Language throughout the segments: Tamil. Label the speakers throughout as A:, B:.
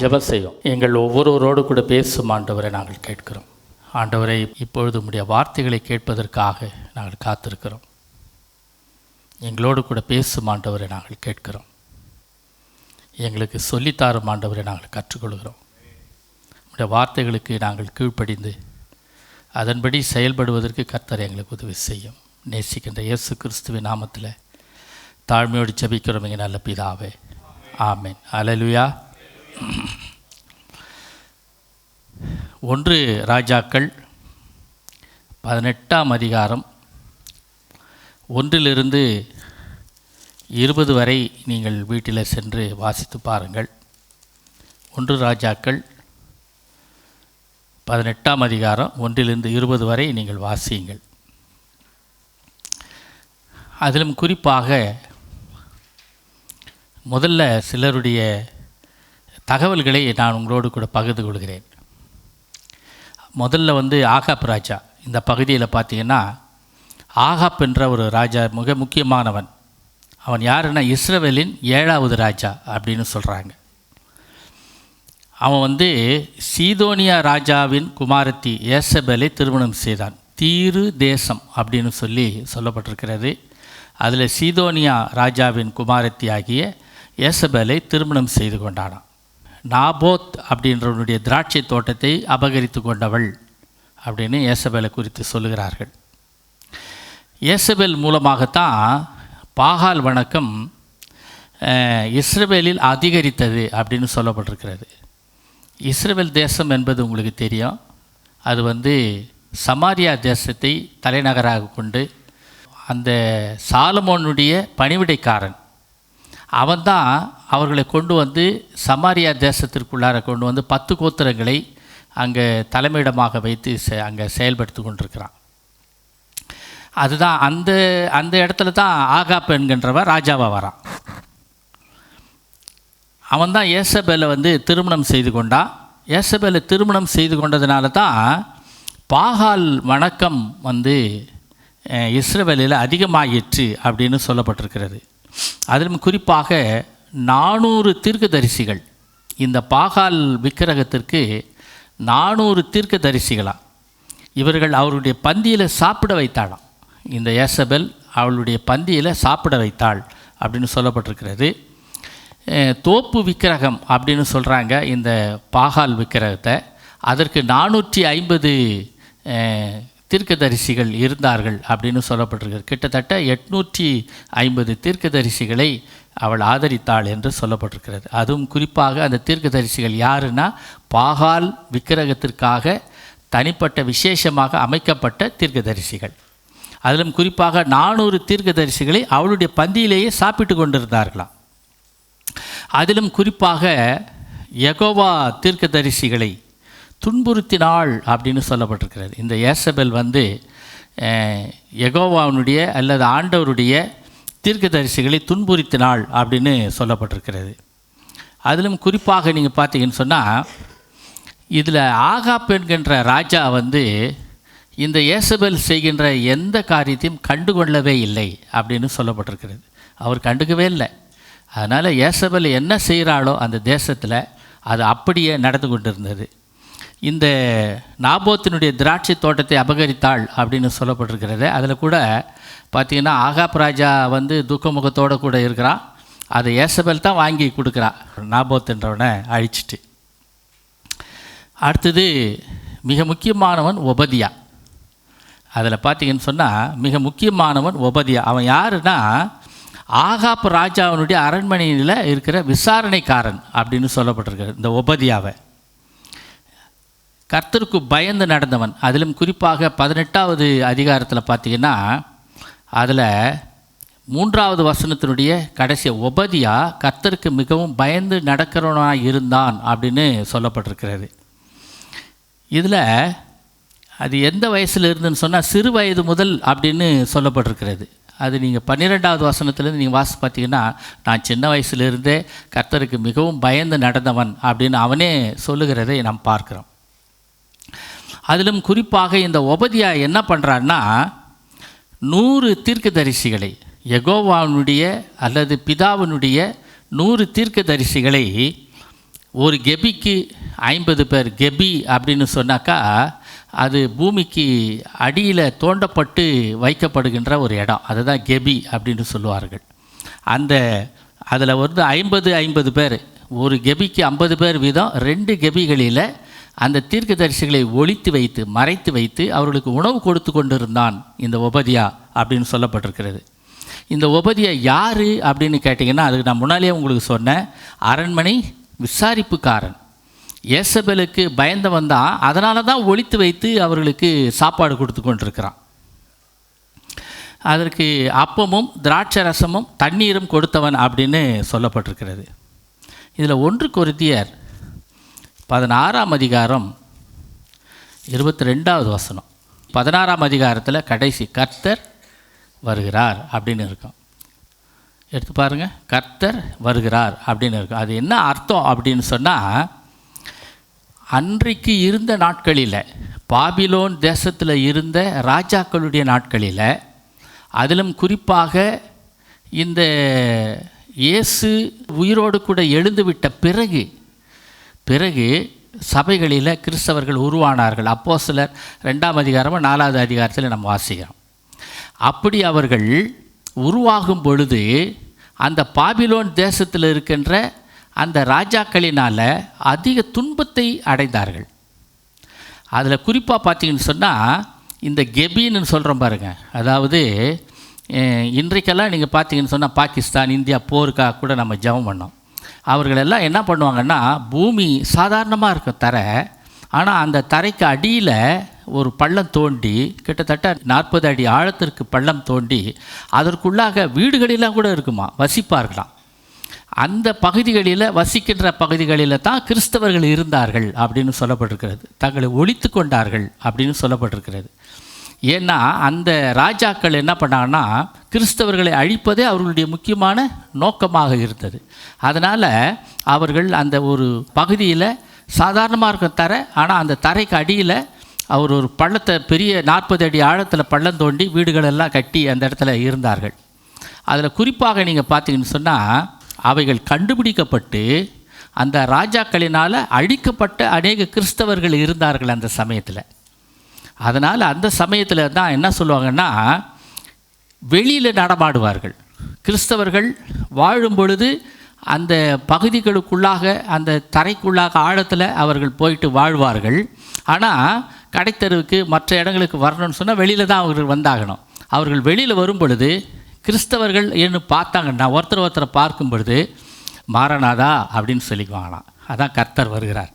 A: ஜெபம் செய்வோம். எங்கள் ஒவ்வொருவரோடு கூட பேசும் ஆண்டவரை நாங்கள் கேட்கிறோம். ஆண்டவரை, இப்பொழுது உம்முடைய வார்த்தைகளை கேட்பதற்காக நாங்கள் காத்திருக்கிறோம். எங்களோடு கூட பேசும் ஆண்டவரை நாங்கள் கேட்கிறோம். எங்களுக்கு சொல்லித்தாரும் ஆண்டவரை நாங்கள் கற்றுக்கொள்கிறோம். உம்முடைய வார்த்தைகளுக்கு நாங்கள் கீழ்ப்படிந்து அதன்படி செயல்படுவதற்கு கர்த்தர் எங்களுக்கு உதவி செய்யும். நேசிக்கின்ற இயேசு கிறிஸ்துவின் நாமத்தில் தாழ்மையோடு ஜெபிக்கிறோம் எங்கள் நல்ல பிதாவே, ஆமென். அல்லேலூயா. 1 ராஜாக்கள் 18ஆம் அதிகாரம் 1 - 20 வரை நீங்கள் வீட்டில் சென்று வாசித்து பாருங்கள். 1 ராஜாக்கள் 18ஆம் அதிகாரம் 1 - 20 வரை நீங்கள் வாசியுங்கள். அதிலும் குறிப்பாக முதல்ல சிலருடைய தகவல்களை நான் உங்களோடு கூட பகிர்ந்து கொள்கிறேன். முதல்ல ஆகாப் ராஜா. இந்த பகுதியில் பார்த்தீங்கன்னா ஆகாப் என்ற ஒரு ராஜா மிக முக்கியமானவன். அவன் யாருன்னா இஸ்ரவேலின் 7வது ராஜா அப்படின்னு சொல்கிறாங்க. அவன் சீதோனியா ராஜாவின் குமாரத்தி ஏசபேலை திருமணம் செய்தான். தீரு தேசம் அப்படின்னு சொல்லப்பட்டிருக்கிறது. அதில் சீதோனியா ராஜாவின் குமாரத்தி ஆகிய ஏசபேலை திருமணம் செய்து கொண்டானான். நாபோத் அப்படின்றவனுடைய திராட்சை தோட்டத்தை அபகரித்து கொண்டவள் அப்படின்னு ஏசபேலை குறித்து சொல்லுகிறார்கள். ஏசபேல் மூலமாகத்தான் பாகால் வணக்கம் இஸ்ரவேலில் அதிகரித்தது அப்படின்னு சொல்லப்பட்டிருக்கிறது. இஸ்ரவேல் தேசம் என்பது உங்களுக்கு தெரியும். அது சமாரியா தேசத்தை தலைநகராக கொண்டு அந்த சாலமோனுடைய பணிவிடைக்காரன் அவன்தான் அவர்களை கொண்டு சமாரியா தேசத்திற்குள்ளார கொண்டு 10 கோத்திரங்களை அங்கே தலைமையிடமாக வைத்து அங்கே செயல்படுத்தி கொண்டிருக்கிறான். அதுதான் அந்த இடத்துல தான் ஆகாப் என்கின்றவன் ராஜாவாக வரான். அவன்தான் ஏசபேலை திருமணம் செய்து கொண்டான். ஏசபேலை திருமணம் செய்து கொண்டதுனால தான் பாகால் வணக்கம் இஸ்ரவேலில் அதிகமாயிற்று அப்படின்னு சொல்லப்பட்டிருக்கிறது. அதிலும் குறிப்பாக 400 தீர்க்கதரிசிகள், இந்த பாகால் விக்கிரகத்திற்கு 400 தீர்க்கதரிசிகளாம் இவர்கள் அவருடைய பந்தியில் சாப்பிட வைத்தாளாம். இந்த ஏசபேல் அவளுடைய பந்தியில் சாப்பிட வைத்தாள் அப்படின்னு சொல்லப்பட்டிருக்கிறது. தோப்பு விக்கிரகம் அப்படின்னு சொல்கிறாங்க இந்த பாகால் விக்கிரகத்தை. அதற்கு 450 தீர்க்கதரிசிகள் இருந்தார்கள் அப்படின்னு சொல்லப்பட்டிருக்கிறது. கிட்டத்தட்ட 850 தீர்க்கதரிசிகளை அவள் ஆதரித்தாள் என்று சொல்லப்பட்டிருக்கிறது. அதுவும் குறிப்பாக அந்த தீர்க்கதரிசிகள் யாருன்னா பாகால் விக்கிரகத்திற்காக தனிப்பட்ட விசேஷமாக அமைக்கப்பட்ட தீர்க்கதரிசிகள். அதிலும் குறிப்பாக 400 தீர்க்கதரிசிகளை அவளுடைய பந்தியிலேயே சாப்பிட்டு கொண்டிருந்தார்களாம். அதிலும் குறிப்பாக யெகோவா தீர்க்கதரிசிகளை துன்புறுத்தினாள் அப்படின்னு சொல்லப்பட்டிருக்கிறது. இந்த ஏசபேல் யெகோவாவுடைய அல்லது ஆண்டவருடைய தீர்க்கதரிசிகளை துன்புறுத்தினாள் அப்படின்னு சொல்லப்பட்டிருக்கிறது. அதிலும் குறிப்பாக நீங்கள் பார்த்தீங்கன்னு சொன்னால் இதில் ஆகாப் என்கின்ற ராஜா இந்த ஏசபேல் செய்கின்ற எந்த காரியத்தையும் கண்டுகொள்ளவே இல்லை அப்படின்னு சொல்லப்பட்டிருக்கிறது. அவர் கண்டுக்கவே இல்லை. அதனால் ஏசபேல் என்ன செய்கிறாளோ அந்த தேசத்தில் அது அப்படியே நடந்து கொண்டிருந்தது. இந்த நாபோத்தினுடைய திராட்சை தோட்டத்தை அபகரித்தாள் அப்படின்னு சொல்லப்பட்டிருக்கிறது. அதில் கூட பார்த்திங்கன்னா ஆகாப் ராஜா துக்கமுகத்தோடு கூட இருக்கிறான். அதை ஏசபேல் தான் வாங்கி கொடுக்குறான் நாபோத்துன்றவனை அழிச்சிட்டு. அடுத்தது மிக முக்கியமானவன் ஒபதியா. அதில் பார்த்திங்கன்னு சொன்னால் மிக முக்கியமானவன் ஒபதியா. அவன் யாருன்னா ஆகாப் ராஜாவினுடைய அரண்மனையில் இருக்கிற விசாரணைக்காரன் அப்படின்னு சொல்லப்பட்டிருக்கிறது. இந்த ஒபதியாவை கர்த்தருக்கு பயந்து நடந்தவன். அதிலும் குறிப்பாக 18வது அதிகாரத்தில் பார்த்திங்கன்னா அதில் 3வது வசனத்தினுடைய கடைசி ஒபதியா கர்த்தருக்கு மிகவும் பயந்து நடக்கிறவனாக இருந்தான் அப்படின்னு சொல்லப்பட்டிருக்கிறது. இதில் அது எந்த வயசில் இருந்துன்னு சொன்னால் சிறு வயது முதல் அப்படின்னு சொல்லப்பட்டிருக்கிறது. அது நீங்கள் 12வது வசனத்துலேருந்து நீங்கள் வாசி பார்த்தீங்கன்னா நான் சின்ன வயசுலேருந்தே கர்த்தருக்கு மிகவும் பயந்து நடந்தவன் அப்படின்னு அவனே சொல்லுகிறதை நாம் பார்க்குறோம். அதிலும் குறிப்பாக இந்த ஒபதியா என்ன பண்ணுறான்னா 100 தீர்க்கதரிசிகளை யெகோவாவுடைய அல்லது பிதாவினுடைய 100 தீர்க்கதரிசிகளை ஒரு கெபிக்கு 50 பேர். கெபி அப்படின்னு சொன்னாக்கா அது பூமிக்கு அடியில் தோண்டப்பட்டு வைக்கப்படுகின்ற ஒரு இடம், அதுதான் கெபி அப்படின்னு சொல்லுவார்கள். அதில் வந்து 50 பேர், ஒரு கெபிக்கு 50 பேர் வீதம் 2 கெபிகளில் அந்த தீர்க்கதரிசிகளை ஒளித்து வைத்து மறைத்து வைத்து அவர்களுக்கு உணவு கொடுத்து கொண்டிருந்தான் இந்த ஒபதியா அப்படின்னு சொல்லப்பட்டிருக்கிறது. இந்த ஒபதியா யார் அப்படின்னு கேட்டிங்கன்னா, அதுக்கு நான் முன்னாலேயே உங்களுக்கு சொன்னேன், அரண்மனை விசாரிப்புக்காரன். ஏசபேலுக்கு பயந்தவன் தான், அதனால தான் ஒளித்து வைத்து அவர்களுக்கு சாப்பாடு கொடுத்து கொண்டிருக்கிறான். அதற்கு அப்பமும் திராட்சை ரசமும் தண்ணீரும் கொடுத்தவன் அப்படின்னு சொல்லப்பட்டிருக்கிறது. இதில் 1 கொரிந்தியர் 16ஆம் அதிகாரம் 22வது வசனம், 16ஆம் அதிகாரத்தில் கடைசி கர்த்தர் வருகிறார் அப்படின்னு இருக்கும். எடுத்து பாருங்கள், கர்த்தர் வருகிறார் அப்படின்னு இருக்கும். அது என்ன அர்த்தம் அப்படின்னு சொன்னால், அன்றைக்கு இருந்த நாட்களில், பாபிலோன் தேசத்தில் இருந்த ராஜாக்களுடைய நாட்களில், அதிலும் குறிப்பாக இந்த இயேசு உயிரோடு கூட எழுந்துவிட்ட பிறகு சபைகளில் கிறிஸ்தவர்கள் உருவானார்கள். அப்போஸ்தலர் 2ஆம் அதிகாரம் 4வது அதிகாரத்தில் நம்ம வாசிக்கிறோம். அப்படி அவர்கள் உருவாகும் பொழுது அந்த பாபிலோன் தேசத்தில் இருக்கின்ற அந்த ராஜாக்களினால் அதிக துன்பத்தை அடைந்தார்கள். அதில் குறிப்பாக பார்த்தீங்கன்னு சொன்னால், இந்த கெபின்னு சொல்கிறோம் பாருங்கள், அதாவது இன்றைக்கெல்லாம் நீங்கள் பார்த்தீங்கன்னு சொன்னால் பாகிஸ்தான் இந்தியா போருக்காக கூட நம்ம ஜெபம் பண்ணோம். அவர்களெல்லாம் என்ன பண்ணுவாங்கன்னா, பூமி சாதாரணமாக இருக்கும் தரை, ஆனால் அந்த தரைக்கு அடியில் ஒரு பள்ளம் தோண்டி கிட்டத்தட்ட 40 அடி ஆழத்திற்கு பள்ளம் தோண்டி அதற்குள்ளாக வீடுகளெல்லாம் கூட இருக்குமா, வசிப்பார்களாம். அந்த பகுதிகளில் வசிக்கின்ற பகுதிகளில் தான் கிறிஸ்தவர்கள் இருந்தார்கள் அப்படின்னு சொல்லப்பட்டிருக்கிறது. தங்களை ஒழித்து கொண்டார்கள் அப்படின்னு சொல்லப்பட்டிருக்கிறது. ஏன்னா அந்த ராஜாக்கள் என்ன பண்ணாங்கன்னா, கிறிஸ்தவர்களை அழிப்பதே அவர்களுடைய முக்கியமான நோக்கமாக இருந்தது. அதனால் அவர்கள் அந்த ஒரு பகுதியில் சாதாரணமாக இருக்க தரை, ஆனால் அந்த தரைக்கு அடியில் அவர் ஒரு பள்ளத்தை பெரிய 40 அடி ஆழத்தில் பள்ளம் தோண்டி வீடுகளெல்லாம் கட்டி அந்த இடத்துல இருந்தார்கள். அதில் குறிப்பாக நீங்கள் பார்த்தீங்கன்னு சொன்னால், அவைகள் கண்டுபிடிக்கப்பட்டு அந்த ராஜாக்களினால் அழிக்கப்பட்ட அநேக கிறிஸ்தவர்கள் இருந்தார்கள் அந்த சமயத்தில். அதனால் அந்த சமயத்தில் தான் என்ன சொல்லுவாங்கன்னா, வெளியில் நடமாடுவார்கள். கிறிஸ்தவர்கள் வாழும் பொழுது அந்த பகுதிகளுக்குள்ளாக, அந்த தரைக்குள்ளாக ஆழத்தில் அவர்கள் போயிட்டு வாழ்வார்கள். ஆனால் கடைத்தெருவுக்கு மற்ற இடங்களுக்கு வரணும்னு சொன்னால் வெளியில் தான் அவர்கள் வந்தாகணும். அவர்கள் வெளியில் வரும் பொழுது கிறிஸ்தவர்கள் என்ன பார்த்தாங்கன்னா, ஒருத்தரை பார்க்கும் பொழுது மாரநாதா அப்படின்னு சொல்லிக்குவாங்களாம். அதான் கர்த்தர் வருகிறார்.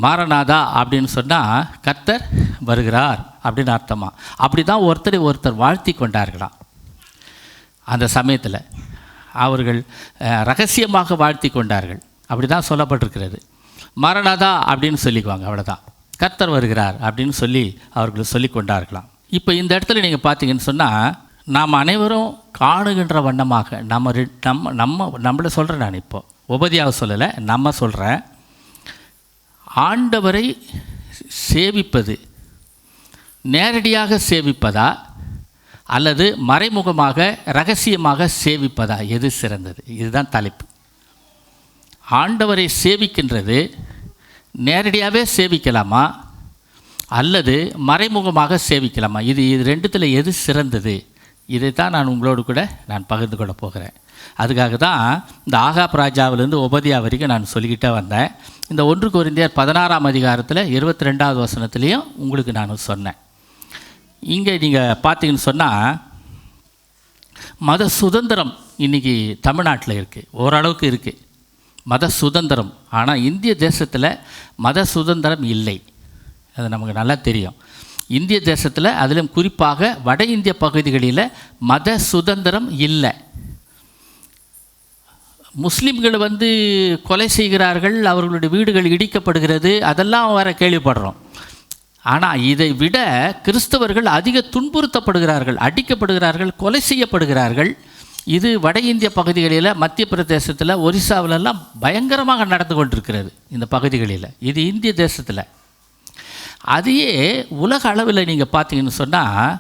A: மாரநாதா அப்படின்னு சொன்னால் கர்த்தர் வருகிறார் அப்படின்னு அர்த்தமா. அப்படி தான் ஒருத்தர் வாழ்த்தி கொண்டார்களாம். அந்த சமயத்தில் அவர்கள் ரகசியமாக வாழ்த்தி கொண்டார்கள். அப்படி தான் சொல்லப்பட்டிருக்கிறது. மாரநாதா அப்படின்னு சொல்லிக்குவாங்க, அவ்வளோதான். கர்த்தர் வருகிறார் அப்படின்னு சொல்லி அவர்கள் சொல்லி கொண்டார்களாம். இப்போ இந்த இடத்துல நீங்கள் பார்த்தீங்கன்னு சொன்னால், நாம் அனைவரும் காணுகின்ற வண்ணமாக நம்மளை சொல்கிறேன். நான் இப்போ உபதியாக சொல்லலை, நம்ம சொல்கிறேன். ஆண்டவரை சேவிப்பது நேரடியாக சேவிப்பதா அல்லது மறைமுகமாக ரகசியமாக சேவிப்பதா, எது சிறந்தது? இதுதான் தலைப்பு. ஆண்டவரை சேவிக்கின்றது நேரடியாகவே சேவிக்கலாமா அல்லது மறைமுகமாக சேவிக்கலாமா? இது ரெண்டுத்தில் எது சிறந்தது? இதைத்தான் நான் உங்களோடு கூட பகிர்ந்து கொள்ள போகிறேன். அதுக்காக தான் இந்த ஆகாப் ராஜாவிலேருந்து உபதியா வரைக்கும் நான் சொல்லிக்கிட்டே வந்தேன். இந்த 1 கொரிந்தியர் 16ஆம் அதிகாரத்தில் 22வது வசனத்துலேயும் உங்களுக்கு நான் சொன்னேன். இங்கே நீங்கள் பார்த்தீங்கன்னு சொன்னால், மத சுதந்திரம் இன்றைக்கி தமிழ்நாட்டில் இருக்குது, ஓரளவுக்கு இருக்குது மத சுதந்திரம். ஆனால் இந்திய தேசத்தில் மத சுதந்திரம் இல்லை. அது நமக்கு நல்லா தெரியும். இந்திய தேசத்தில், அதிலும் குறிப்பாக வட இந்திய பகுதிகளில் மத சுதந்திரம் இல்லை. முஸ்லீம்கள் கொலை செய்கிறார்கள், அவர்களுடைய வீடுகள் இடிக்கப்படுகிறது, அதெல்லாம் வர கேள்விப்படுறோம். ஆனால் இதை விட கிறிஸ்தவர்கள் அதிக துன்புறுத்தப்படுகிறார்கள், அடிக்கப்படுகிறார்கள், கொலை செய்யப்படுகிறார்கள். இது வட இந்திய பகுதிகளில், மத்திய பிரதேசத்தில், ஒரிசாவிலெல்லாம் பயங்கரமாக நடந்து கொண்டிருக்கிறது இந்த பகுதிகளில். இது இந்திய தேசத்தில். அதையே உலக அளவில் நீங்கள் பார்த்தீங்கன்னு சொன்னால்,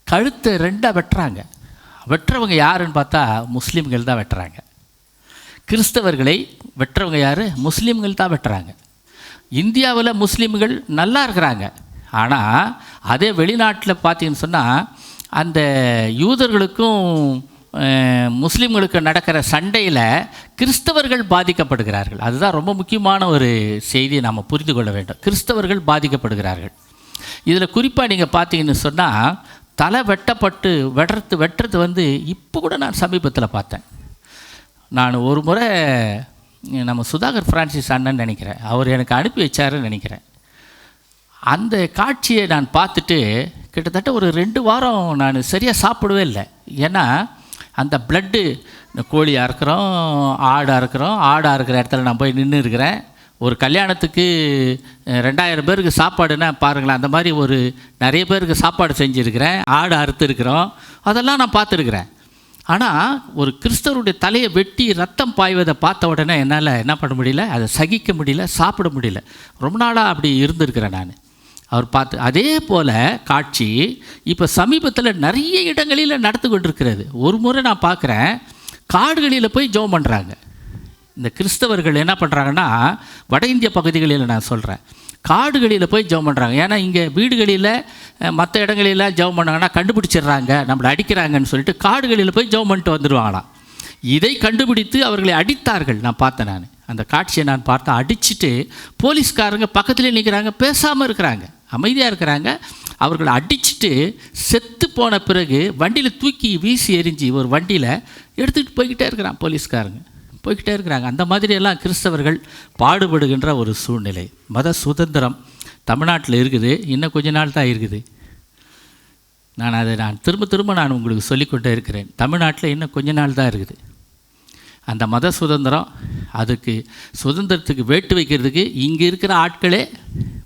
A: கழுத்தை 2 வெட்டுறாங்க. வெட்டுறவங்க யாருன்னு பார்த்தா முஸ்லீம்கள் தான் வெட்டுறாங்க. கிறிஸ்தவர்களை வெட்டுறவங்க யார்? முஸ்லீம்கள் தான் வெட்டுறாங்க. இந்தியாவில் முஸ்லீம்கள் நல்லா இருக்கிறாங்க. ஆனால் அதே வெளிநாட்டில் பார்த்தீங்கன்னு சொன்னால் அந்த யூதர்களுக்கும் முஸ்லீம்களுக்கு நடக்கிற சண்டையில் கிறிஸ்தவர்கள் பாதிக்கப்படுகிறார்கள். அதுதான் ரொம்ப முக்கியமான ஒரு செய்தியை நாம் புரிந்து கொள்ள வேண்டும். கிறிஸ்தவர்கள் பாதிக்கப்படுகிறார்கள். இதில் குறிப்பாக நீங்கள் பார்த்தீங்கன்னு சொன்னால் தலை வெட்டப்பட்டு வெட்டுறது வந்து இப்போ கூட நான் சமீபத்தில் பார்த்தேன். நான் ஒரு முறை நம்ம சுதாகர் ஃப்ரான்சிஸ் அண்ணன் நினைக்கிறேன், அவர் எனக்கு அனுப்பி வச்சாருன்னு நினைக்கிறேன். அந்த காட்சியை நான் பார்த்துட்டு கிட்டத்தட்ட ஒரு 2 வாரம் நான் சரியாக சாப்பிடவே இல்லை. ஏன்னா அந்த பிளட்டு, கோழியாக இருக்கிறோம், ஆடாக இருக்கிற இடத்துல நான் போய் நின்று இருக்கிறேன். ஒரு கல்யாணத்துக்கு 2000 பேருக்கு சாப்பாடுன்னா பாருங்களேன், அந்த மாதிரி ஒரு நிறைய பேருக்கு சாப்பாடு செஞ்சுருக்கிறேன், ஆடு அறுத்துருக்கிறோம், அதெல்லாம் நான் பார்த்துருக்குறேன். ஆனால் ஒரு கிறிஸ்தவருடைய தலையை வெட்டி ரத்தம் பாய்வதை பார்த்த உடனே என்னால் என்ன பண்ண முடியல, அதை சகிக்க முடியல, சாப்பிட முடியல. ரொம்ப நாளாக அப்படி இருந்திருக்கிறேன் நான். அவர் பார்த்து அதே போல் காட்சி இப்போ சமீபத்தில் நிறைய இடங்களில் நடந்து கொண்டிருக்கிறது. ஒரு முறை நான் பார்க்குறேன், காடுகளில் போய் ஜெபம் பண்ணுறாங்க. இந்த கிறிஸ்தவர்கள் என்ன பண்ணுறாங்கன்னா, வட இந்திய பகுதிகளில் நான் சொல்கிறேன், காடுகளில் போய் ஜெபம் பண்ணுறாங்க. ஏன்னா இங்கே வீடுகளில் மற்ற இடங்களில் ஜெபம் பண்ணாங்கன்னா கண்டுபிடிச்சிடுறாங்க, நம்மளை அடிக்கிறாங்கன்னு சொல்லிட்டு காடுகளில் போய் ஜெபம் பண்ணிட்டு வந்துடுவாங்களாம். இதை கண்டுபிடித்து அவர்களை அடித்தார்கள். நான் பார்த்தேன், நான் அந்த காட்சியை நான் பார்த்தேன். அடிச்சுட்டு போலீஸ்காரங்க பக்கத்துலேயே நிற்கிறாங்க, பேசாமல் இருக்கிறாங்க, அமைதியாக இருக்கிறாங்க. அவர்களை அடிச்சுட்டு செத்து போன பிறகு வண்டியில் தூக்கி வீசி எரிஞ்சு ஒரு வண்டியில் எடுத்துகிட்டு போய்கிட்டே இருக்கிறான், போலீஸ்காரங்க போய்கிட்டே இருக்கிறாங்க. அந்த மாதிரியெல்லாம் கிறிஸ்தவர்கள் பாடுபடுகின்ற ஒரு சூழ்நிலை. மத சுதந்திரம் தமிழ்நாட்டில் இருக்குது, இன்னும் கொஞ்ச நாள் தான் இருக்குது. நான் திரும்ப நான் உங்களுக்கு சொல்லிக்கொண்டே இருக்கிறேன், தமிழ்நாட்டில் இன்னும் கொஞ்ச நாள் தான் இருக்குது. அந்த மத சுதந்திரம், அதுக்கு சுதந்திரத்துக்கு வேட்டு வைக்கிறதுக்கு இங்கே இருக்கிற ஆட்களே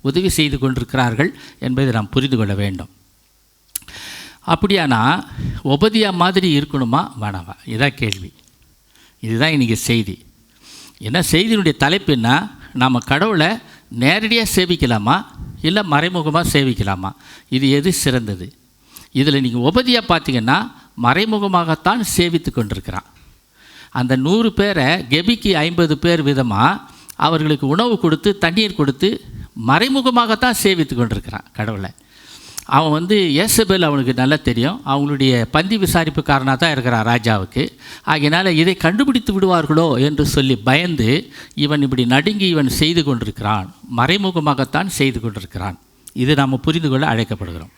A: உதவி செய்து கொண்டிருக்கிறார்கள் என்பதை நாம் புரிந்து கொள்ள வேண்டும். அப்படியானா ஒபதியா மாதிரி இருக்கணுமா வேணாமா? இதான் கேள்வி. இதுதான் இன்றைக்கி செய்தி. என்ன செய்தியினுடைய தலைப்பு என்ன? நாம் கடவுளை நேரடியாக சேவிக்கலாமா இல்லை மறைமுகமாக சேவிக்கலாமா? இது எது சிறந்தது? இதில் நீங்கள் ஒபதியா பார்த்தீங்கன்னா மறைமுகமாகத்தான் சேவித்து கொண்டிருக்கிறான். அந்த 100 பேரை கெபிக்கு 50 பேர் விதமாக அவர்களுக்கு உணவு கொடுத்து தண்ணீர் கொடுத்து மறைமுகமாகத்தான் சேவித்து கொண்டிருக்கிறான் கடவுளை. அவன் வந்து ஏசபேல் அவனுக்கு நல்லா தெரியும், அவங்களுடைய பந்தி விசாரிப்புக்காரனாக தான் இருக்கிறான் ராஜாவுக்கு. ஆகையினால் இதை கண்டுபிடித்து விடுவார்களோ என்று சொல்லி பயந்து இவன் இப்படி நடுங்கி இவன் செய்து கொண்டிருக்கிறான், மறைமுகமாகத்தான் செய்து கொண்டிருக்கிறான். இது நாம் புரிந்து கொள்ள அழைக்கப்படுகிறோம்.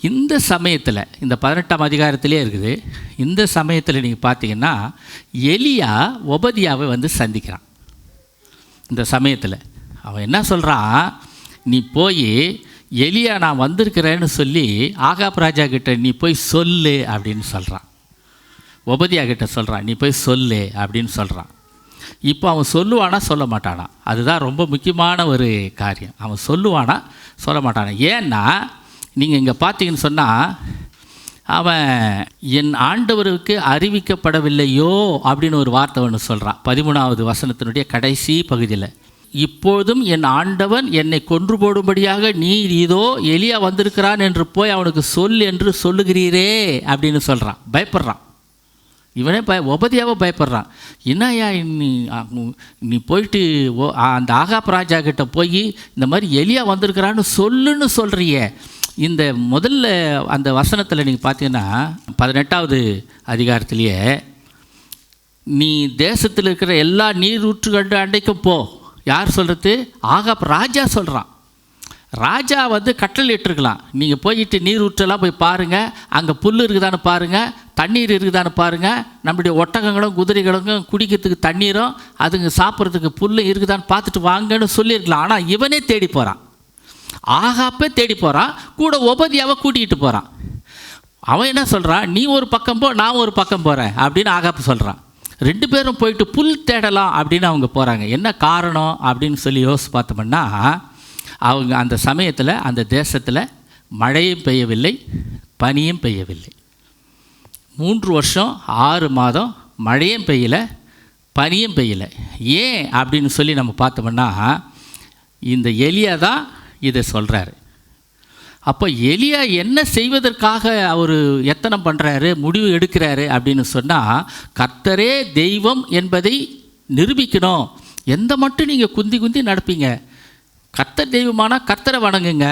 A: இந்த சமயத்தில் இந்த 18ஆம் அதிகாரத்திலே இருக்குது. இந்த சமயத்தில் நீங்கள் பார்த்தீங்கன்னா எலியா ஒபதியாவை வந்து சந்திக்கிறான். இந்த சமயத்தில் அவன் என்ன சொல்கிறான், நீ போய் எலியா நான் வந்திருக்கிறேன்னு சொல்லி ஆகாப் ராஜா கிட்ட நீ போய் சொல்லு அப்படின்னு சொல்கிறான். ஒபதியா கிட்ட சொல்கிறான், நீ போய் சொல்லு அப்படின்னு சொல்கிறான். இப்போ அவன் சொல்லுவானா சொல்ல மாட்டானா? அதுதான் ரொம்ப முக்கியமான ஒரு காரியம். அவன் சொல்லுவானா சொல்ல மாட்டானா? ஏன்னா நீங்கள் இங்கே பார்த்தீங்கன்னு சொன்னால் அவன் என் ஆண்டவருக்கு அறிவிக்கப்படவில்லையோ அப்படின்னு ஒரு வார்த்தை ஒன்று சொல்கிறான். 13வது வசனத்தினுடைய கடைசி பகுதியில், இப்போதும் என் ஆண்டவன் என்னை கொன்று போடும்படியாக நீர் இதோ எலியா வந்திருக்கிறான் என்று போய் அவனுக்கு சொல் என்று சொல்லுகிறீரே அப்படின்னு சொல்கிறான். பயப்படுறான். இவனே ஒபதியாவை பயப்படுறான். என்னையா நீ போயிட்டு அந்த ஆகாப் ராஜா கிட்ட போய் இந்த மாதிரி எலியா வந்திருக்கிறான்னு சொல்லுன்னு சொல்கிறியே. இந்த முதல்ல அந்த வசனத்தில் நீங்கள் பார்த்தீங்கன்னா 18வது அதிகாரத்திலேயே, நீ தேசத்தில் இருக்கிற எல்லா நீரூற்றுகள் அண்டைக்கும் போ. யார் சொல்கிறது? ஆகாப் ராஜா சொல்கிறான். ராஜா வந்து கட்டளை இட்டுருக்கலாம், நீங்கள் போயிட்டு நீரூற்றெல்லாம் போய் பாருங்கள், அங்கே புல் இருக்குதான்னு பாருங்கள், தண்ணீர் இருக்குதான்னு பாருங்கள், நம்முடைய ஒட்டகங்களும் குதிரைகளும் குடிக்கிறதுக்கு தண்ணீரும் அதுங்க சாப்பிட்றதுக்கு புல்லும் இருக்குதான்னு பார்த்துட்டு வாங்கன்னு சொல்லியிருக்கலாம். ஆனால் இவனே தேடி போகிறான், ஆகாப்பே தேடி போகிறான், கூட ஒபதியாவை கூட்டிகிட்டு போகிறான். அவன் என்ன சொல்கிறான், நீ ஒரு பக்கம் போ, நான் ஒரு பக்கம் போகிறேன் அப்படின்னு ஆகாப்பு சொல்கிறான். 2 பேரும் போயிட்டு புல் தேடலாம் அப்படின்னு அவங்க போகிறாங்க. என்ன காரணம் அப்படின்னு சொல்லி யோசிச்சு பார்த்தோம்னா, அவங்க அந்த சமயத்தில் அந்த தேசத்தில் மழையும் பெய்யவில்லை, பனியும் பெய்யவில்லை. 3 வருஷம் 6 மாதம் மழையும் பெய்யலை, பனியும் பெய்யலை. ஏன் அப்படின்னு சொல்லி நம்ம பார்த்தோம்னா, இந்த எலியா தான் இதை சொல்கிறாரு. அப்போ எலியா என்ன செய்வதற்காக அவர் எத்தனம் பண்ணுறாரு, முடிவு எடுக்கிறாரு அப்படின்னு சொன்னால், கர்த்தரே தெய்வம் என்பதை நிரூபிக்கணும். எந்த மட்டும் நீங்கள் குந்தி குந்தி நடப்பீங்க? கர்த்தர் தெய்வமானால் கர்த்தரை வணங்குங்க,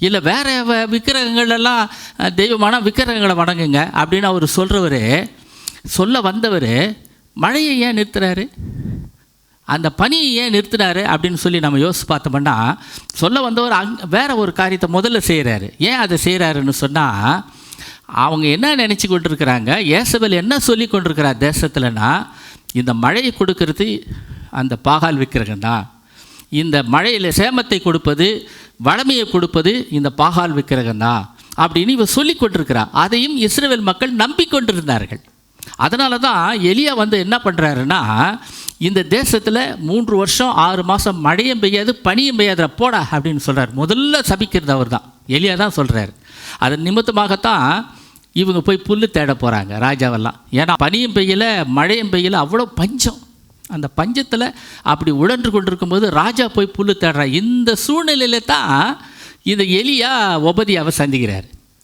A: இல்லை வேறு விக்கிரகங்களெல்லாம் தெய்வமானால் விக்கிரகங்களை வணங்குங்க அப்படின்னு அவர் சொல்ல வந்தவர் மழையை ஏன் நிறுத்துறாரு, அந்த பனியை ஏன் நிறுத்தினாரு அப்படின்னு சொல்லி நம்ம யோசித்து பார்த்தோம்னா, சொல்ல வந்தவர் வேறு ஒரு காரியத்தை முதல்ல செய்கிறாரு. ஏன் அதை செய்கிறாருன்னு சொன்னால், அவங்க என்ன நினச்சி கொண்டிருக்கிறாங்க, ஏசபேல் என்ன சொல்லி கொண்டிருக்கிறார் தேசத்தில்னா, இந்த மழையை கொடுக்கறது அந்த பாகால் விக்கிரகம் தான், இந்த மழையில் சேமத்தை கொடுப்பது வளமையை கொடுப்பது இந்த பாகால் விக்கிரகம் தான் அப்படின்னு இவர் சொல்லி கொண்டிருக்கிறார். அதையும் இஸ்ரவேல் மக்கள் நம்பிக்கொண்டிருந்தார்கள். அதனால தான் எலியா என்ன பண்ணுறாருன்னா, இந்த தேசத்தில் 3 வருஷம் 6 மாதம் மழையும் பெய்யாது பனியும் பெய்யாத போடா அப்படின்னு சொல்கிறார். முதல்ல சபிக்கிறது அவர் தான், எலியா தான் சொல்கிறார். அதன் நிமித்தமாகத்தான் இவங்க போய் புல் தேட போகிறாங்க ராஜாவெல்லாம். ஏன்னா பனியும் பெய்யலை மழையும் பெய்யலை, அவ்வளோ பஞ்சம். அந்த பஞ்சத்தில் அப்படி உழன்று கொண்டிருக்கும்போது ராஜா போய் புல் தேடுறார். இந்த சூழ்நிலையில் தான் இந்த எலியா ஒபதியாவை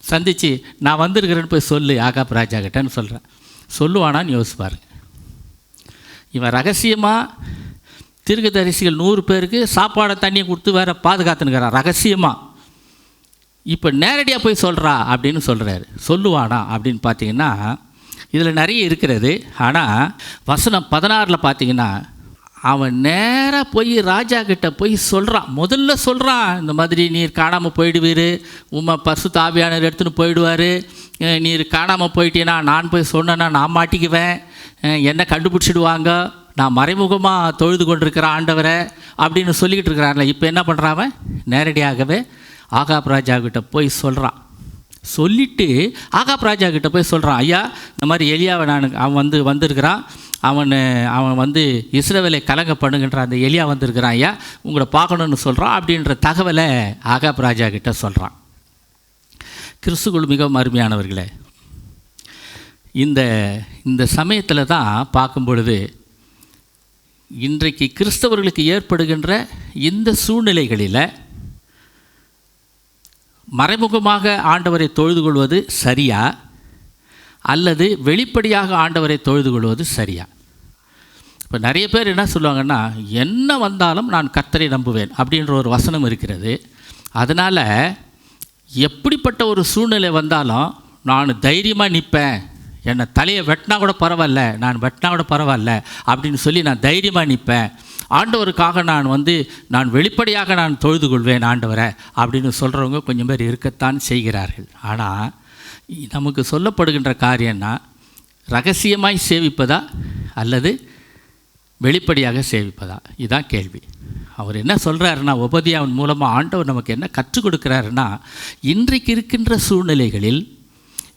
A: சந்தித்து நான் வந்திருக்கிறேன்னு போய் சொல்லு ஆகாப் ராஜா கிட்டேன்னு சொல்கிறேன். சொல்லுவானான்னு யோசிப்பாருங்க. இவன் ரகசியமாக தீர்க்கதரிசிகள் 100 பேருக்கு சாப்பாடை தண்ணியை கொடுத்து வேற பாதுகாத்துனுக்கிறான் ரகசியமாக. இப்போ நேரடியாக போய் சொல்கிறா அப்படின்னு சொல்கிறாரு. சொல்லுவானா அப்படின்னு பார்த்தீங்கன்னா இதில் நிறைய இருக்கிறது. ஆனால் வசனம் 16 பார்த்தீங்கன்னா, அவன் நேராக போய் ராஜா கிட்ட போய் சொல்கிறான். முதல்ல சொல்கிறான், இந்த மாதிரி நீர் காணாமல் போயிடுவீர், பரிசுத்த ஆவியானவர் எடுத்துன்னு போயிடுவார், நீர் காணாமல் போயிட்டீங்கன்னா நான் போய் சொன்னேன்னா நான் மாட்டிக்குவேன், என்னை கண்டுபிடிச்சிடுவாங்க, நான் மறைமுகமாக தொழுது கொண்டிருக்கிற ஆண்டவரை அப்படின்னு சொல்லிக்கிட்டு இருக்கிறான்ல. இப்போ என்ன பண்ணுறான், நேரடியாகவே ஆகாப் ராஜா கிட்ட போய் சொல்கிறான். சொல்லிவிட்டு ஆகாப் ராஜா கிட்ட போய் சொல்கிறான், ஐயா இந்த மாதிரி எலியாவை அவன் வந்திருக்கிறான், அவன் இஸ்ரவேலை கலங்க பண்ணுகின்ற அந்த எலியா வந்திருக்கிறான் ஐயா, உங்களை பார்க்கணுன்னு சொல்கிறான் அப்படின்ற தகவலை ஆகாப் ராஜா கிட்ட சொல்கிறான். கிறிஸ்துக்குள் மிகவும் அருமையானவர்களே, இந்த சமயத்தில் தான் பார்க்கும் பொழுது இன்றைக்கு கிறிஸ்தவர்களுக்கு ஏற்படுகின்ற இந்த சூழ்நிலைகளில் மறைமுகமாக ஆண்டவரை தொழுது கொள்வது சரியா அல்லது வெளிப்படையாக ஆண்டவரை தொழுது கொள்வது சரியா? இப்போ நிறைய பேர் என்ன சொல்லுவாங்கன்னா, என்ன வந்தாலும் நான் கர்த்தரை நம்புவேன் அப்படின்ற ஒரு வசனம் இருக்கிறது. அதனால் எப்படிப்பட்ட ஒரு சூழ்நிலை வந்தாலும் நான் தைரியமாக நிற்பேன், என்னை தலையை வெட்டினா கூட பரவாயில்ல, நான் வெட்டினா கூட பரவாயில்ல அப்படின்னு சொல்லி நான் தைரியமாக நிற்பேன், ஆண்டவருக்காக நான் வெளிப்படையாக நான் தொழுது கொள்வேன் ஆண்டவரை அப்படின்னு சொல்கிறவங்க கொஞ்சம் பேர் இருக்கத்தான் செய்கிறார்கள். ஆனால் நமக்கு சொல்லப்படுகின்ற காரியம்னா, ரகசியமாய் சேவிப்பதா அல்லது வெளிப்படையாக சேவிப்பதா? இதுதான் கேள்வி. அவர் என்ன சொல்கிறாருன்னா, உபதியாவின் மூலமாக ஆண்டவர் நமக்கு என்ன கற்றுக் கொடுக்குறாருன்னா, இன்றைக்கு இருக்கின்ற சூழ்நிலைகளில்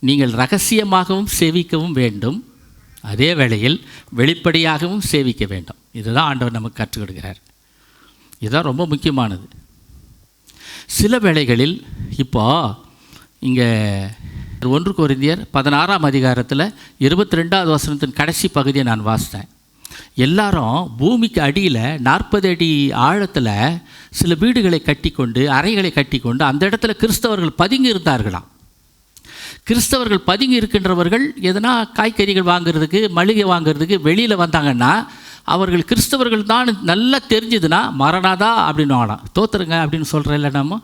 A: நீங்கள் ரகசியமாகவும் சேவிக்கவும் வேண்டும், அதே வேளையில் வெளிப்படையாகவும் சேவிக்க வேண்டும். இதுதான் ஆண்டவர் நமக்கு கற்றுக் கொடுக்கிறார். இதுதான் ரொம்ப முக்கியமானது. சில வேளைகளில் இப்போது இங்கே 1 கொரிந்தியர் 16 அதிகாரத்தில் 22வது வசனத்தின் கடைசி பகுதியை நான் வாசித்தேன். எல்லாரும் பூமிக்கு அடியில் 40 அடி ஆழத்தில் சில வீடுகளை கட்டிக்கொண்டு அறைகளை கட்டிக்கொண்டு அந்த இடத்துல கிறிஸ்தவர்கள் பதுங்கி இருந்தார்களாம். கிறிஸ்தவர்கள் பதுங்கி இருக்கின்றவர்கள் எதனா காய்கறிகள் வாங்கிறதுக்கு மளிகை வாங்கிறதுக்கு வெளியில் வந்தாங்கன்னா அவர்கள் கிறிஸ்தவர்கள் தான் நல்லா தெரிஞ்சதுன்னா மரணாதா அப்படின்னு வாங்கலாம், தோத்துருங்க அப்படின்னு சொல்கிறேன் இல்லை, நம்ம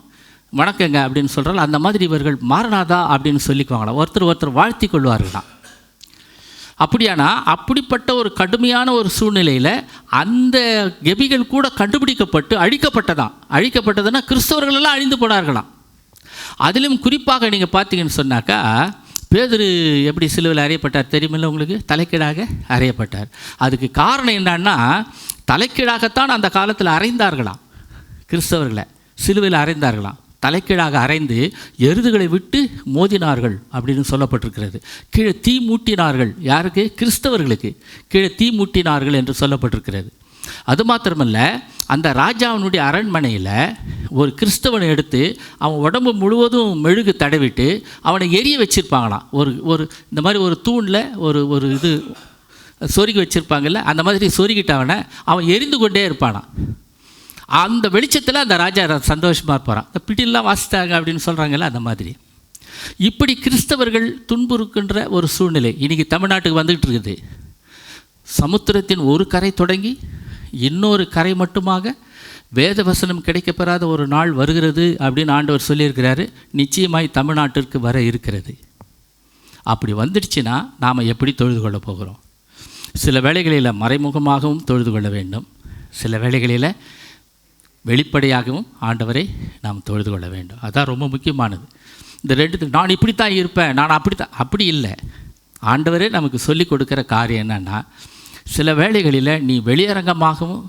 A: வணக்கங்க அப்படின்னு சொல்கிறாங்க. அந்த மாதிரி இவர்கள் மாறனாதா அப்படின்னு சொல்லிக்குவாங்களாம், ஒருத்தர் வாழ்த்தி கொள்வார்களாம். அப்படியானா அப்படிப்பட்ட ஒரு கடுமையான ஒரு சூழ்நிலையில் அந்த கெபிகள் கூட கண்டுபிடிக்கப்பட்டு அழிக்கப்பட்டதுன்னா கிறிஸ்தவர்களெல்லாம் அழிந்து போனார்களாம். அதிலும் குறிப்பாக நீங்கள் பார்த்தீங்கன்னு சொன்னாக்கா, பேதுரு எப்படி சிலுவையில் அறையப்பட்டார் தெரியுமில்ல உங்களுக்கு? தலைக்கீழாக அறையப்பட்டார். அதுக்கு காரணம் என்னன்னா, தலைக்கீழாகத்தான் அந்த காலத்தில் அறைந்தார்களாம், கிறிஸ்தவர்களை சிலுவையில் அறைந்தார்களாம். தலைக்கீழாக அறைந்து எருதுகளை விட்டு மோதினார்கள் அப்படின்னு சொல்லப்பட்டிருக்கிறது. கீழே தீ மூட்டினார்கள். யாருக்கு? கிறிஸ்தவர்களுக்கு கீழே தீ மூட்டினார்கள் என்று சொல்லப்பட்டிருக்கிறது. அது மாத்திரமல்ல, அந்த ராஜாவினுடைய அரண்மனையில் ஒரு கிறிஸ்தவனை எடுத்து அவன் உடம்பு முழுவதும் மெழுகு தடவிட்டு அவனை எரிய வச்சுருப்பாங்களாம். ஒரு இந்த மாதிரி ஒரு தூணில் ஒரு இது சொருகி வச்சுருப்பாங்கல்ல, அந்த மாதிரி சொருகிட்டவனை அவன் எரிந்து கொண்டே இருப்பானான். அந்த வெளிச்சத்தில் அந்த ராஜா சந்தோஷமாக இருப்பாரான். அந்த பிடிலாம் வாசித்தாங்க அப்படின்னு சொல்கிறாங்கல்ல, அந்த மாதிரி. இப்படி கிறிஸ்தவர்கள் துன்புறுக்கின்ற ஒரு சூழ்நிலை இன்றைக்கி தமிழ்நாட்டுக்கு வந்துக்கிட்டு இருக்குது. சமுத்திரத்தின் ஒரு கரை தொடங்கி இன்னொரு கரை மட்டுமாக வேத வசனம் கிடைக்கப்பெறாத ஒரு நாள் வருகிறது அப்படின்னு ஆண்டவர் சொல்லியிருக்கிறாரு. நிச்சயமாய் தமிழ்நாட்டிற்கு வர இருக்கிறது. அப்படி வந்துடுச்சுன்னா நாம் எப்படி தொழுது கொள்ள போகிறோம்? சில வேளைகளில் மறைமுகமாகவும் தொழுது கொள்ள வேண்டும், சில வேளைகளில் வெளிப்படையாகவும் ஆண்டவரை நாம் தொழுது கொள்ள வேண்டும். அதுதான் ரொம்ப முக்கியமானது. இந்த ரெண்டுத்துக்கு நான் இப்படித்தான் இருப்பேன், நான் அப்படி இல்லை. ஆண்டவரே நமக்கு சொல்லி கொடுக்குற காரியம் என்னென்னா, சில வேளைகளில் நீ வெளியரங்கமாகவும்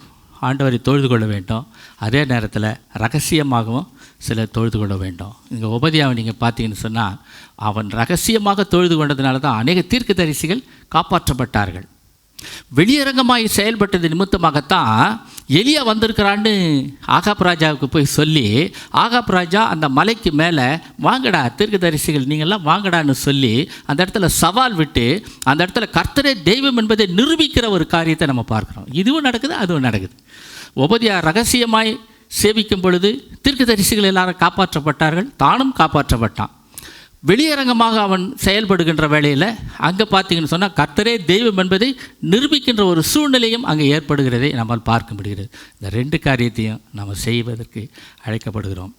A: ஆண்டவரை தொழுது கொள்ள வேண்டும், அதே நேரத்தில் ரகசியமாகவும் சில தொழுது கொள்ள வேண்டும். இங்கே உபதியாவை நீங்கள் பார்த்தீங்கன்னு சொன்னால், அவன் ரகசியமாக தொழுது கொண்டதுனால தான் அநேக தீர்க்கதரிசிகள் காப்பாற்றப்பட்டார்கள். வெளியரங்கமாய் செயல்பட்டது நிமித்தமாகத்தான் எலியா வந்திருக்கிறான்னு ஆகாப் ராஜாவுக்கு போய் சொல்லி, ஆகாப் ராஜா அந்த மலைக்கு மேலே வாங்கடா தீர்க்கதரிசிகள் நீங்கள்லாம் வாங்கடான்னு சொல்லி அந்த இடத்துல சவால் விட்டு அந்த இடத்துல கர்த்தரே தெய்வம் என்பதை நிரூபிக்கிற ஒரு காரியத்தை நம்ம பார்க்குறோம். இதுவும் நடக்குது, அதுவும் நடக்குது. உபதியா ரகசியமாய் சேவிக்கும் பொழுது தீர்க்கதரிசிகள் எல்லாரும் காப்பாற்றப்பட்டார்கள், தானும் காப்பாற்றப்பட்டான். வெளியரங்கமாக அவன் செயல்படுகின்ற வேளையில் அங்கே பார்த்தீங்கன்னு சொன்னால் கர்த்தரே தெய்வம் என்பதை நிரூபிக்கின்ற ஒரு சூழ்நிலையும் அங்கே ஏற்படுகிறதை நம்மால் பார்க்க முடிகிறது. இந்த ரெண்டு காரியத்தையும் நம்ம செய்வதற்கு அழைக்கப்படுகிறோம்.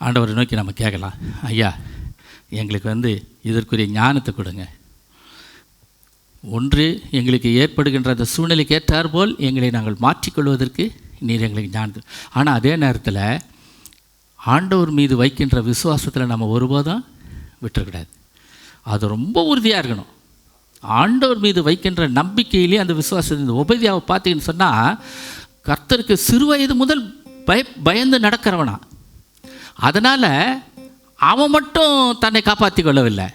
A: ஆண்டவரை நோக்கி நம்ம கேட்கலாம், ஐயா எங்களுக்கு இதற்குரிய ஞானத்தை கொடுங்க. ஒன்று, எங்களுக்கு ஏற்படுகின்ற அந்த சூழ்நிலைக்கு ஏற்றாற்போல் எங்களை நாங்கள் மாற்றிக்கொள்வதற்கு நீர் எங்களுக்கு ஞானத்தை. ஆனால் அதே நேரத்தில் ஆண்டவர் மீது வைக்கின்ற விசுவாசத்தில் நம்ம ஒருபோதும் விட்டுறக்கூடாது. அது ரொம்ப உறுதியாக இருக்கணும். ஆண்டவர் மீது வைக்கின்ற நம்பிக்கையிலே அந்த விசுவாசத்தின் இந்த உபதியாவை பார்த்தீங்கன்னு சொன்னால், கர்த்தருக்கு சிறு வயது முதல் பயந்து நடக்கிறவனா. அதனால் அவன் மட்டும் தன்னை காப்பாற்றி கொள்ளவில்லை,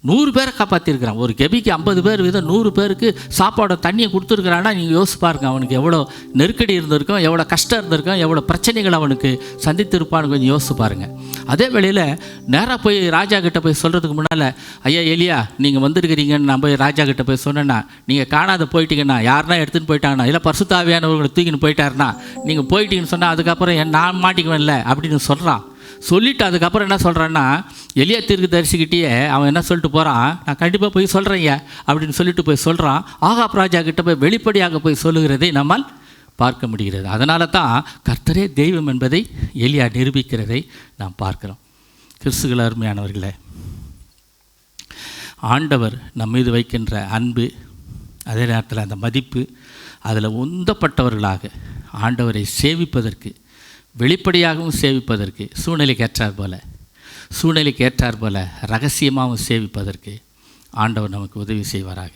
A: 100 பேரை காப்பாற்றிருக்கிறான். ஒரு கெபிக்கு 50 பேர் வீதம் 100 பேருக்கு சாப்பாடு தண்ணியை கொடுத்துருக்குறான்னா நீங்கள் யோசிச்சு பாருங்க, அவனுக்கு எவ்வளோ நெருக்கடி இருந்திருக்கும், எவ்வளோ கஷ்டம் இருந்திருக்கும், எவ்வளோ பிரச்சனைகள் அவனுக்கு சந்தித்திருப்பான்னு கொஞ்சம் யோசிச்சு பாருங்கள். அதே வேளையில் நேராக போய் ராஜா கிட்டே போய் சொல்கிறதுக்கு முன்னால், ஐயா எலியா நீங்கள் வந்திருக்கிறீங்கன்னு நான் போய் ராஜா கிட்டே போய் சொன்னேன்னா, நீங்கள் காணாத போயிட்டீங்கன்னா, யாருன்னா எடுத்துகிட்டு போயிட்டாங்கன்னா, இல்லை பரிசுத்த ஆவியானவர்களை தூக்கின்னு போயிட்டாருன்னா, நீங்கள் போயிட்டீங்கன்னு சொன்னால் அதுக்கப்புறம் நான் மாட்டிக்குவேன்ல அப்படின்னு சொல்கிறான். சொல்லிவிட்டு அதுக்கப்புறம் என்ன சொல்கிறான்னா, எலியா தீர்க்கதரிசிக்கிட்டேயே அவன் என்ன சொல்லிட்டு போகிறான், நான் கண்டிப்பாக போய் சொல்கிறேன் அப்படின்னு சொல்லிட்டு போய் சொல்கிறான். ஆகாப் ராஜா கிட்ட போய் வெளிப்படையாக போய் சொல்லுகிறதை நம்மால் பார்க்க முடிகிறது. அதனால தான் கர்த்தரே தெய்வம் என்பதை எலியா நிரூபிக்கிறதை நாம் பார்க்கிறோம். கிறிஸ்துவில் அருமையானவர்களே, ஆண்டவர் நம் மீது வைக்கின்ற அன்பு, அதே நேரத்தில் அந்த மதிப்பு, அதில் உந்தப்பட்டவர்களாக ஆண்டவரை சேவிப்பதற்கு, வெளிப்படையாகவும் சேவிப்பதற்கு, சூழ்நிலைக்கு ஏற்றார் போல ரகசியமாகவும் சேவிப்பதற்கு ஆண்டவர் நமக்கு உதவி செய்வாராக.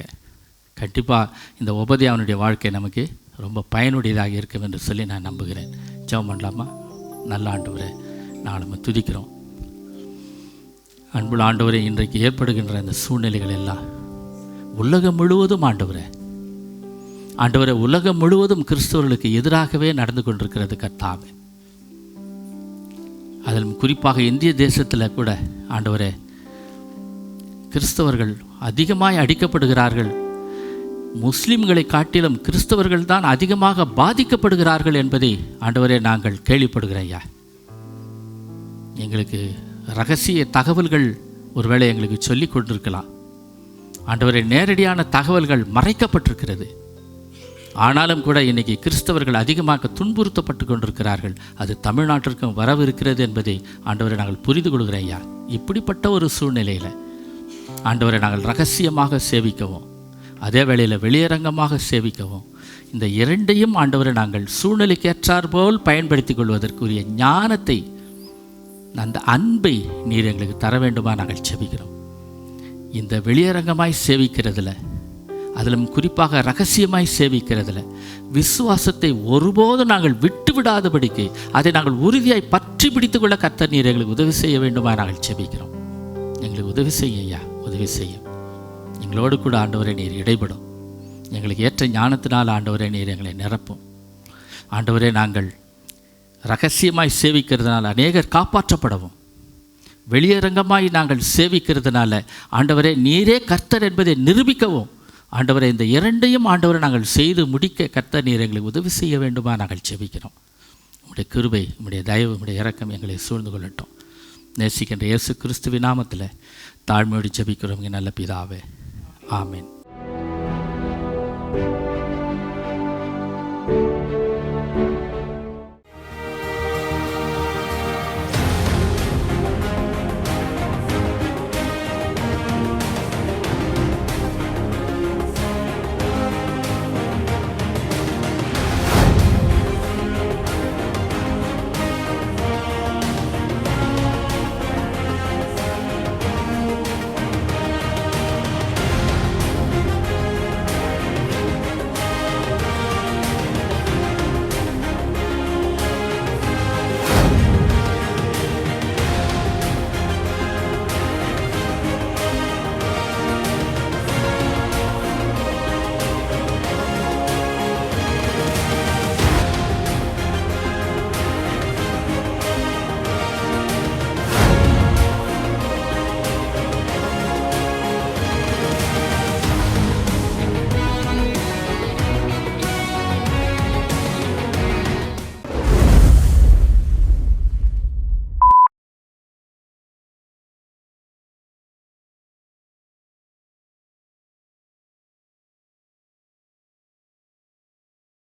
A: கண்டிப்பாக இந்த உபதியாவனுடைய வாழ்க்கை நமக்கு ரொம்ப பயனுடையதாக இருக்கும் என்று சொல்லி நான் நம்புகிறேன். ஜெபம் பண்ணலாமா? நல்ல ஆண்டவரே, நான் நம்ம துதிக்கிறோம். அன்புள்ள ஆண்டவரே, இன்றைக்கு ஏற்படுகின்ற அந்த சூழ்நிலைகள் எல்லாம் உலகம் முழுவதும் ஆண்டவரே உலகம் முழுவதும் கிறிஸ்தவர்களுக்கு எதிராகவே நடந்து கொண்டிருக்கிறது கர்த்தாவே. அதில் குறிப்பாக இந்திய தேசத்தில் கூட ஆண்டவரே கிறிஸ்தவர்கள் அதிகமாய் அடிக்கப்படுகிறார்கள். முஸ்லிம்களை காட்டிலும் கிறிஸ்தவர்கள் தான் அதிகமாக பாதிக்கப்படுகிறார்கள் என்பதை ஆண்டவரே நாங்கள் கேள்விப்படுகிறோம். ஐயா, எங்களுக்கு இரகசிய தகவல்கள் ஒருவேளை எங்களுக்கு சொல்லிக் கொண்டிருக்கலாம். ஆண்டவரே, நேரடியான தகவல்கள் மறைக்கப்பட்டிருக்கிறது. ஆனாலும் கூட இன்றைக்கி கிறிஸ்தவர்கள் அதிகமாக துன்புறுத்தப்பட்டு கொண்டிருக்கிறார்கள். அது தமிழ்நாட்டிற்கும் வரவிருக்கிறது என்பதை ஆண்டவரை நாங்கள் புரிந்து கொள்கிறோம். ஐயா, இப்படிப்பட்ட ஒரு சூழ்நிலையில் ஆண்டவரை நாங்கள் ரகசியமாக சேவிக்கவும், அதே வேளையில் வெளியரங்கமாக சேவிக்கவும், இந்த இரண்டையும் ஆண்டவரை நாங்கள் சூழ்நிலைக்கு ஏற்றாற்போல் பயன்படுத்தி கொள்வதற்குரிய ஞானத்தை, அந்த அன்பை நீர் எங்களுக்கு தர வேண்டுமா நாங்கள் செபிக்கிறோம். இந்த வெளியரங்கமாய் சேவிக்கிறதுல, அதிலும் குறிப்பாக ரகசியமாய் சேவிக்கிறதுல விசுவாசத்தை ஒருபோதும் நாங்கள் விட்டுவிடாதபடிக்கு அதை நாங்கள் உறுதியாய் பற்றி பிடித்து கொள்ள கர்த்தர் நீர் எங்களுக்கு உதவி செய்ய வேண்டுமா நாங்கள் செபிக்கிறோம். எங்களுக்கு உதவி செய்ய ஐயா, உதவி செய்யும். எங்களோடு கூட ஆண்டவரை நீர் இடைபடும். எங்களுக்கு ஏற்ற ஞானத்தினால் ஆண்டவரை நீர் எங்களை நிரப்பும். ஆண்டவரே, நாங்கள் ரகசியமாய் சேவிக்கிறதுனால அநேகர் காப்பாற்றப்படவும், வெளியரங்கமாய் நாங்கள் சேவிக்கிறதுனால ஆண்டவரே நீரே கர்த்தர் என்பதை நிரூபிக்கவும் ஆண்டவரை இந்த இரண்டையும் ஆண்டவரை நாங்கள் செய்து முடிக்க கர்த்தர் நீர் எங்களுக்கு உதவி செய்ய வேண்டுமா நாங்கள் ஜெபிக்கிறோம். உம்முடைய கிருபை, உம்முடைய தயவு, உம்முடைய இரக்கம் எங்களை சூழ்ந்து கொள்ளட்டும். நேசிக்கின்ற இயேசு கிறிஸ்துவின் நாமத்தில் தாழ்மையோடு ஜெபிக்கிறோம் நல்ல பிதாவே. ஆமீன்.